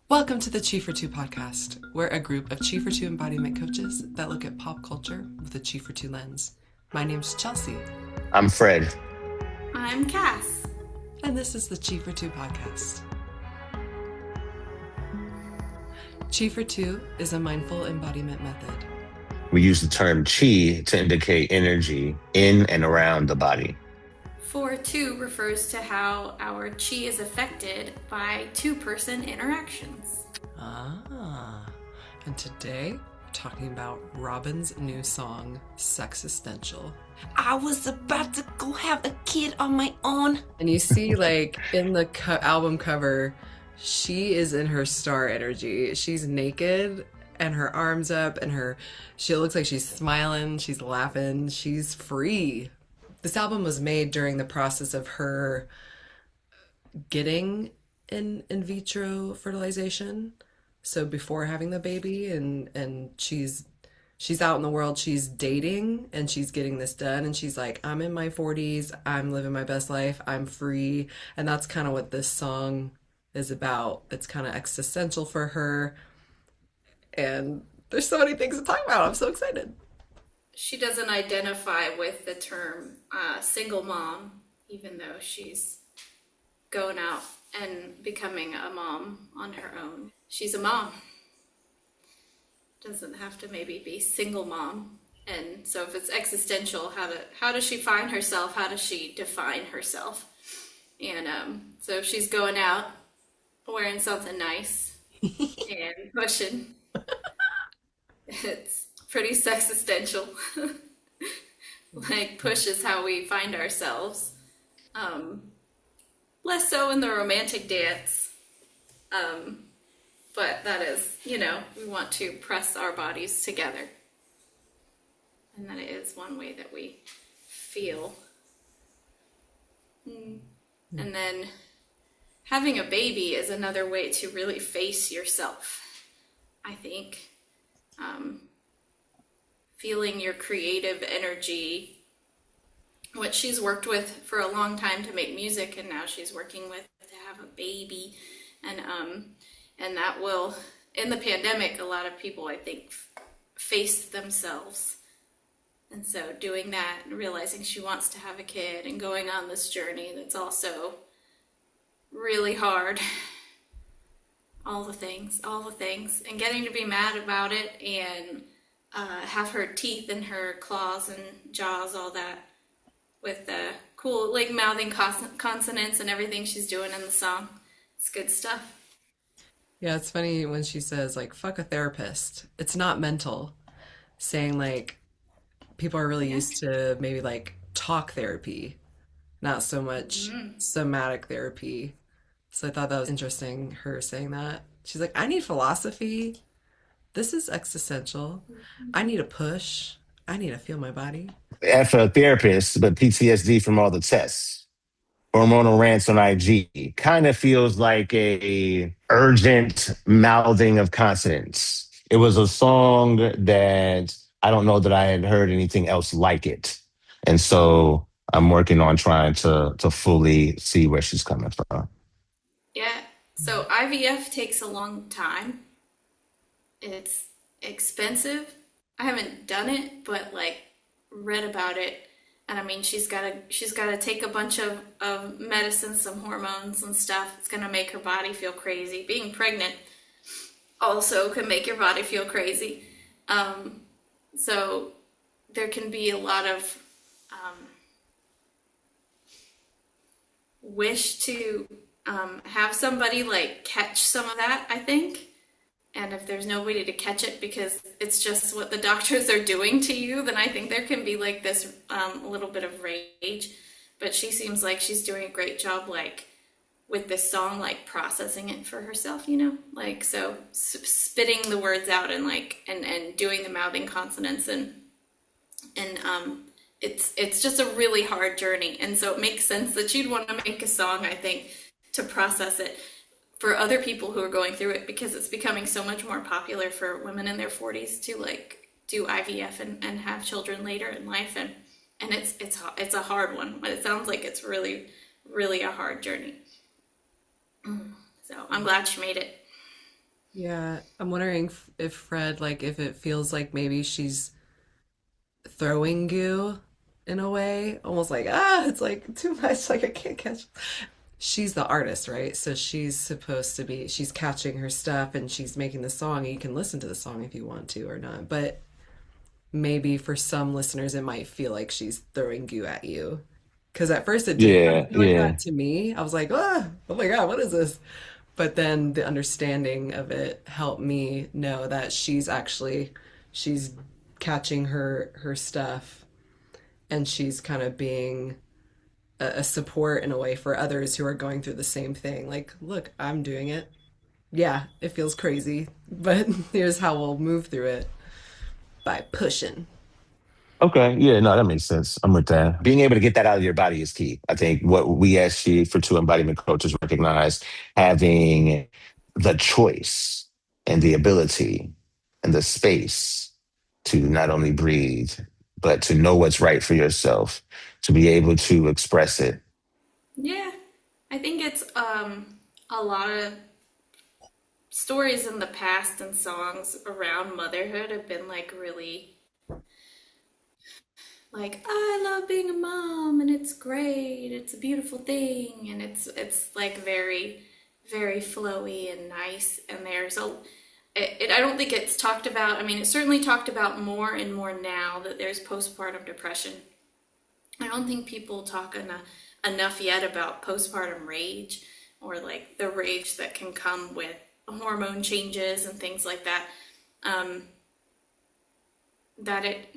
Welcome to the Chi for Two podcast. We're a group of Chi for Two embodiment coaches that look at pop culture with a Chi for Two lens. My name's Chelsea. I'm Fred. I'm Cass. And this is the Chi for Two podcast. Chi for Two is a mindful embodiment method. We use the term chi to indicate energy in and around the body. 4-2 refers to how our chi is affected by two-person interactions. And today we're talking about Robyn's new song, Sexistential. I was about to go have a kid on my own. And you see, like, in the album cover, she is in her star energy. She's naked and her arms up and she looks like she's smiling, she's laughing, she's free. This album was made during the process of her getting in vitro fertilization. So before having the baby, and she's out in the world, she's dating and she's getting this done, and she's like, I'm in my 40s, I'm living my best life, I'm free. And that's kind of what this song is about. It's kind of existential for her. And there's so many things to talk about. I'm so excited. She doesn't identify with the term single mom, even though she's going out and becoming a mom on her own. She's a mom. Doesn't have to maybe be single mom. And so if it's existential, how does she find herself? How does she define herself? And so if she's going out wearing something nice and pushing, it's pretty sexistential. Like, push is how we find ourselves. Less so in the romantic dance. But that is, we want to press our bodies together. And that is one way that we feel. And then having a baby is another way to really face yourself, I think. Feeling your creative energy, what she's worked with for a long time to make music, and now she's working with to have a baby, and that will, in the pandemic, a lot of people, I think, faced themselves, and so doing that and realizing she wants to have a kid and going on this journey that's also really hard. all the things, and getting to be mad about it and have her teeth and her claws and jaws, all that, with the cool, like, mouthing consonants and everything she's doing in the song. It's good stuff. Yeah, it's funny when she says, like, fuck a therapist. It's not mental. Saying, like, people are really used to maybe, like, talk therapy, not so much somatic therapy. So I thought that was interesting, her saying that. She's like, I need philosophy. This is existential. I need a push. I need to feel my body. After a therapist, but PTSD from all the tests. Hormonal rants on IG. Kind of feels like a urgent mouthing of consonants. It was a song that I don't know that I had heard anything else like it. And so I'm working on trying to fully see where she's coming from. Yeah. So IVF takes a long time. It's expensive. I haven't done it, but, like, read about it. And I mean, she's gotta take a bunch of medicine, some hormones and stuff. It's gonna make her body feel crazy. Being pregnant also can make your body feel crazy. So there can be a lot of wish to have somebody, like, catch some of that, I think. And if there's nobody to catch it because it's just what the doctors are doing to you, then I think there can be, like, this little bit of rage. But she seems like she's doing a great job, like, with this song, like, processing it for herself, like, so spitting the words out and, like, and doing the mouthing consonants, and it's just a really hard journey. And so it makes sense that she'd want to make a song, I think, to process it for other people who are going through it, because it's becoming so much more popular for women in their 40s to, like, do IVF and have children later in life, and it's a hard one, but it sounds like it's really, really a hard journey. So I'm glad she made it. Yeah, I'm wondering if Fred, like, if it feels like maybe she's throwing goo in a way, almost like, it's like too much, like I can't catch. She's the artist, right? So she's supposed to be, she's catching her stuff and she's making the song. You can listen to the song if you want to or not. But maybe for some listeners, it might feel like she's throwing goo at you. Because at first it did kind of Yeah, feel like yeah. that to me. I was like, oh my God, what is this? But then the understanding of it helped me know that she's catching her stuff and she's kind of being a support in a way for others who are going through the same thing. Like, look, I'm doing it. Yeah, it feels crazy, but here's how we'll move through it by pushing. Okay, yeah, no, that makes sense. I'm with that. Being able to get that out of your body is key. I think what we as she for two embodiment coaches recognize having the choice and the ability and the space to not only breathe, but to know what's right for yourself, to be able to express it. Yeah, I think it's a lot of stories in the past and songs around motherhood have been like really like I love being a mom and it's great, it's a beautiful thing, and it's like very flowy and nice, and there's a I don't think it's talked about. I mean, it's certainly talked about more and more now that there's postpartum depression. I don't think people talk enough yet about postpartum rage, or like the rage that can come with hormone changes and things like that. Um, that it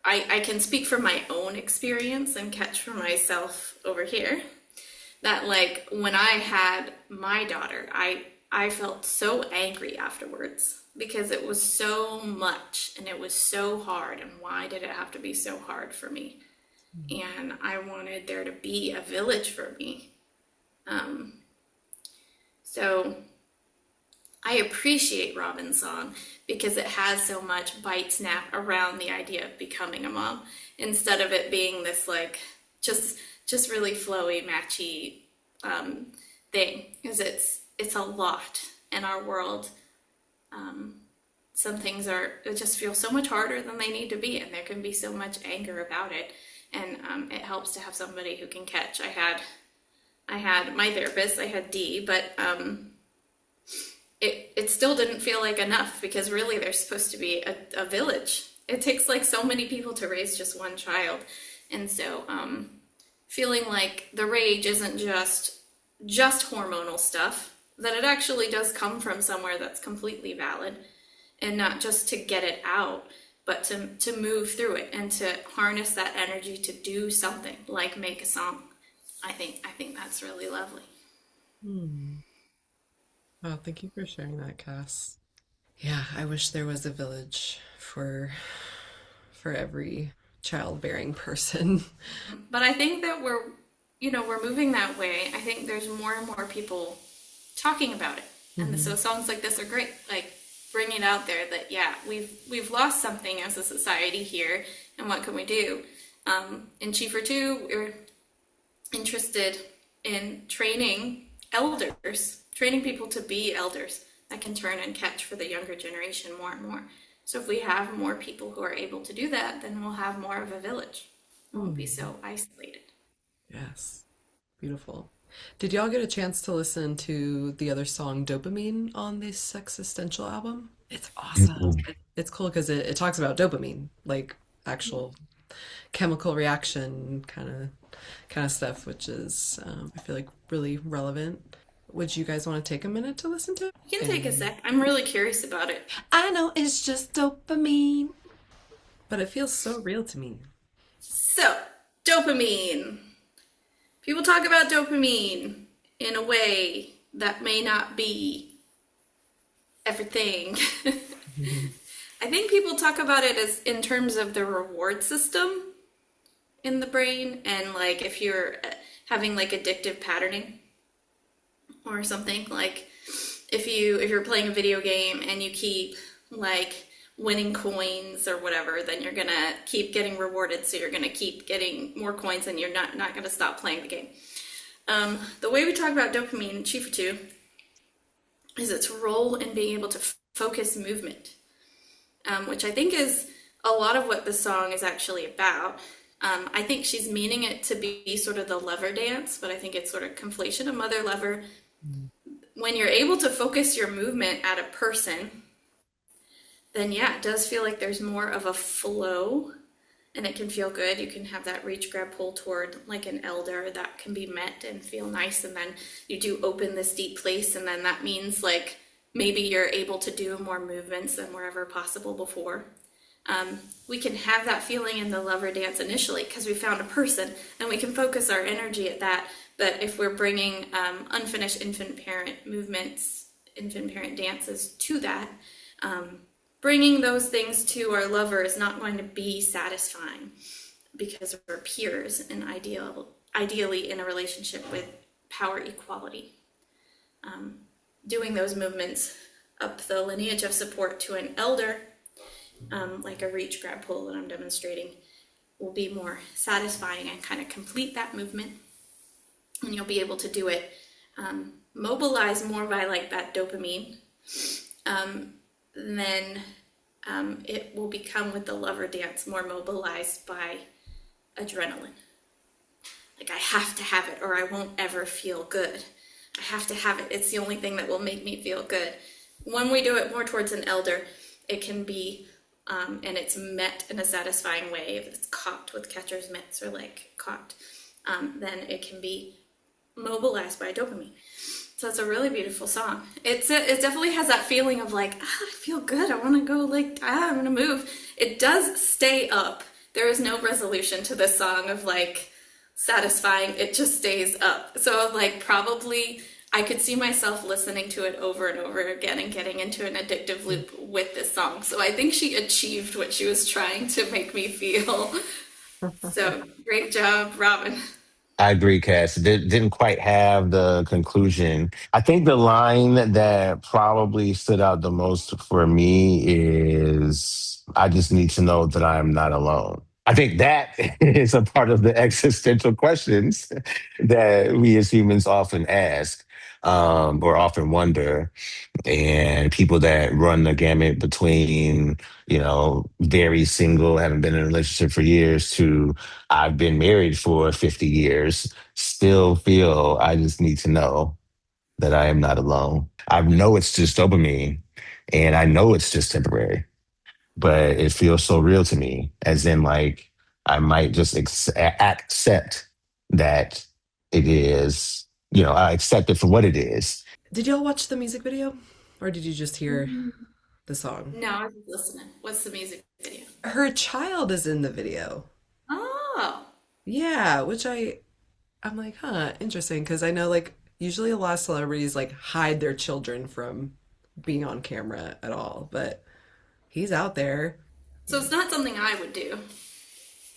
I can speak from my own experience and catch for myself over here that like when I had my daughter, I felt so angry afterwards because it was so much and it was so hard, and why did it have to be so hard for me? And I wanted there to be a village for me. Um, so I appreciate Robyn's song because it has so much bite snap around the idea of becoming a mom, instead of it being this like just just really flowy, matchy thing. Because it's a lot in our world. Um, some things are it just feel so much harder than they need to be, and there can be so much anger about it. And it helps to have somebody who can catch. I had my therapist, I had Dee, but it still didn't feel like enough, because really there's supposed to be a village. It takes like so many people to raise just one child. And so feeling like the rage isn't just hormonal stuff, that it actually does come from somewhere that's completely valid, and not just to get it out, but to move through it and to harness that energy to do something like make a song. I think that's really lovely. Hmm. Oh, thank you for sharing that, Cass. Yeah, I wish there was a village for every childbearing person. But I think that we're moving that way. I think there's more and more people talking about it, and Hmm. so songs like this are great. Like bring it out there that yeah, we've lost something as a society here, and what can we do? In Chief 2, we're interested in training elders, training people to be elders that can turn and catch for the younger generation more and more. So if we have more people who are able to do that, then we'll have more of a village. We won't be Hmm. so isolated. Yes. Beautiful. Did y'all get a chance to listen to the other song Dopamine on the Sexistential album? It's awesome. Mm-mm. It's cool because it talks about dopamine, like actual chemical reaction kind of stuff, which is I feel like really relevant. Would you guys want to take a minute to listen to it? You can take a And sec. I'm really curious about it. I know it's just dopamine, but it feels so real to me. So, dopamine. People talk about dopamine in a way that may not be everything. I think people talk about it as in terms of the reward system in the brain, and like if you're having like addictive patterning or something, like if you're playing a video game and you keep like winning coins or whatever, then you're gonna keep getting rewarded, so you're gonna keep getting more coins and you're not gonna stop playing the game. The way we talk about dopamine in Chifa 2 is its role in being able to focus movement, which I think is a lot of what the song is actually about. I think she's meaning it to be sort of the lover dance, but I think it's sort of conflation of mother-lover. When you're able to focus your movement at a person, then yeah, it does feel like there's more of a flow, and it can feel good. You can have that reach, grab, pull toward like an elder that can be met and feel nice, and then you do open this deep place, and then that means like maybe you're able to do more movements than were ever possible before. We can have that feeling in the lover dance initially because we found a person, and we can focus our energy at that. But if we're bringing unfinished infant parent movements, infant parent dances to that, bringing those things to our lover is not going to be satisfying because we're peers and ideally in a relationship with power equality. Doing those movements up the lineage of support to an elder, like a reach, grab, pull that I'm demonstrating, will be more satisfying and kind of complete that movement. And you'll be able to do it, mobilize more by like that dopamine. Then it will become with the lover dance more mobilized by adrenaline. Like I have to have it or I won't ever feel good. I have to have it. It's the only thing that will make me feel good. When we do it more towards an elder, it can be, and it's met in a satisfying way. If it's caught with catcher's mitts or like caught, then it can be mobilized by dopamine. So it's a really beautiful song. It definitely has that feeling of like, I feel good. I want to go like, I'm going to move. It does stay up. There is no resolution to this song of like satisfying. It just stays up. So like probably I could see myself listening to it over and over again and getting into an addictive loop with this song. So I think she achieved what she was trying to make me feel. So great job, Robyn. I agree, Cass. Didn't quite have the conclusion. I think the line that probably stood out the most for me is, I just need to know that I'm not alone. I think that is a part of the existential questions that we as humans often ask, or often wonder. And people that run the gamut between, very single, haven't been in a relationship for years, to I've been married for 50 years, still feel I just need to know that I am not alone. I know it's just dopamine and I know it's just temporary, but it feels so real to me, as in like I might just accept that it is, I accept it for what it is. Did y'all watch the music video? Or did you just hear the song? No, I was listening. What's the music video? Her child is in the video. Oh. Yeah, which I'm like, huh, interesting. Because I know like usually a lot of celebrities like hide their children from being on camera at all, but he's out there. So it's not something I would do.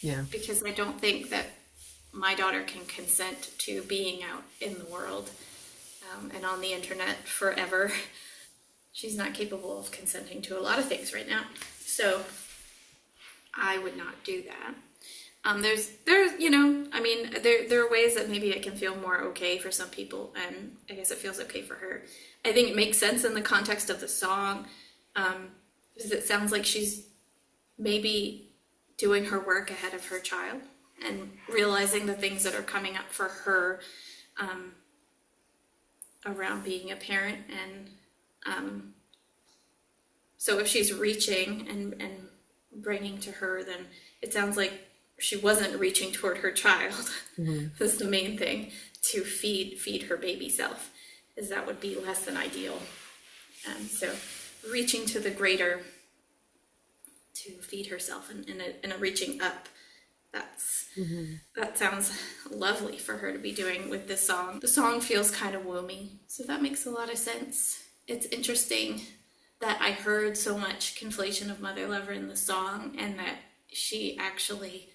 Yeah. Because I don't think that my daughter can consent to being out in the world and on the internet forever. She's not capable of consenting to a lot of things right now. So I would not do that. There's, there are ways that maybe it can feel more okay for some people, and I guess it feels okay for her. I think it makes sense in the context of the song, because it sounds like she's maybe doing her work ahead of her child and realizing the things that are coming up for her around being a parent. And so if she's reaching and bringing to her, then it sounds like she wasn't reaching toward her child. Mm-hmm. That's the main thing, to feed her baby self, is that would be less than ideal. So reaching to the greater to feed herself in a reaching up, that sounds lovely for her to be doing with this song. The song feels kind of womby, so that makes a lot of sense. It's interesting that I heard so much conflation of mother lover in the song, and that she actually,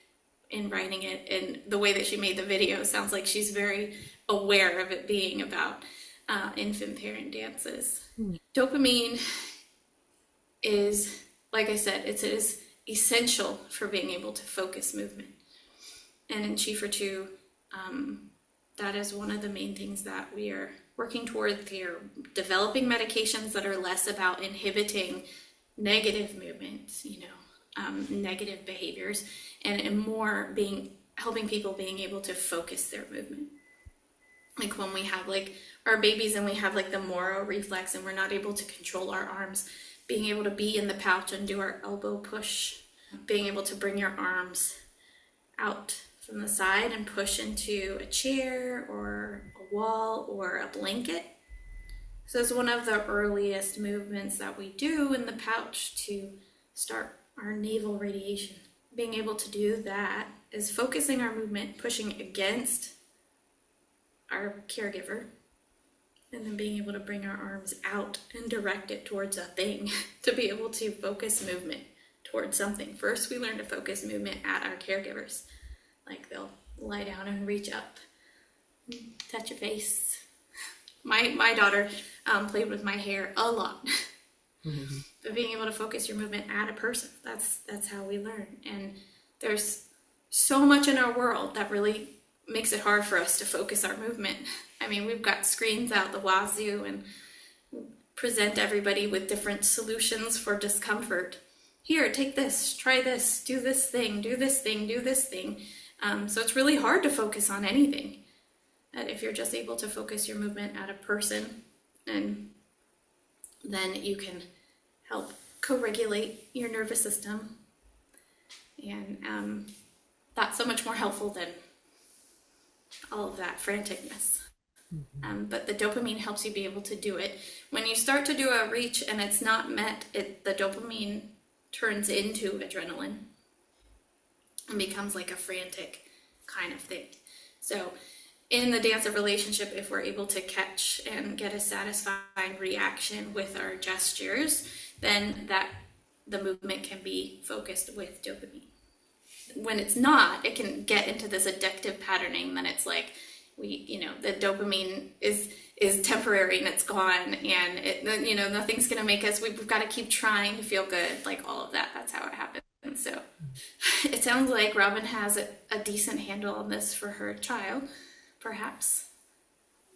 in writing it and the way that she made the video, sounds like she's very aware of it being about infant parent dances. Dopamine is, like I said, it is essential for being able to focus movement. And in Chi for Two, that is one of the main things that we are working toward your developing medications that are less about inhibiting negative movements, negative behaviors, and more helping people being able to focus their movement. Like when we have like our babies and we have like the Moro reflex and we're not able to control our arms, being able to be in the pouch and do our elbow push, being able to bring your arms out from the side and push into a chair or a wall or a blanket. So it's one of the earliest movements that we do in the pouch to start our navel radiation. Being able to do that is focusing our movement, pushing against our caregiver, and then being able to bring our arms out and direct it towards a thing to be able to focus movement towards something. First, we learn to focus movement at our caregivers. Like they'll lie down and reach up, touch your face. My daughter played with my hair a lot. Mm-hmm. But being able to focus your movement at a person, that's how we learn. And there's so much in our world that really makes it hard for us to focus our movement. I mean, we've got screens out the wazoo and present everybody with different solutions for discomfort. Here, take this, try this, do this thing, do this thing, do this thing. So it's really hard to focus on anything. And if you're just able to focus your movement at a person, and then you can help co-regulate your nervous system. And that's so much more helpful than all of that franticness. Mm-hmm. But the dopamine helps you be able to do it. When you start to do a reach and it's not met, the dopamine turns into adrenaline and becomes like a frantic kind of thing. So in the dance of relationship, if we're able to catch and get a satisfying reaction with our gestures, then the movement can be focused with dopamine. When it's not, it can get into this addictive patterning. Then it's like the dopamine is temporary and it's gone, and nothing's gonna make us. We've got to keep trying to feel good, like all of that. That's how it happens. So it sounds like Robyn has a decent handle on this for her child, perhaps.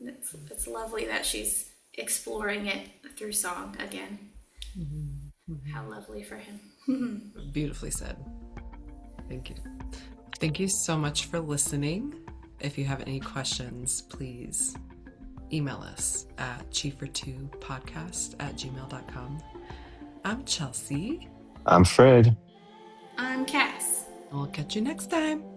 It's lovely that she's exploring it through song again. Mm-hmm. Mm-hmm. How lovely for him. Beautifully said. Thank you. Thank you so much for listening. If you have any questions, please email us at chieffor2podcast@gmail.com. I'm Chelsea. I'm Fred. I'm Cass. We'll catch you next time.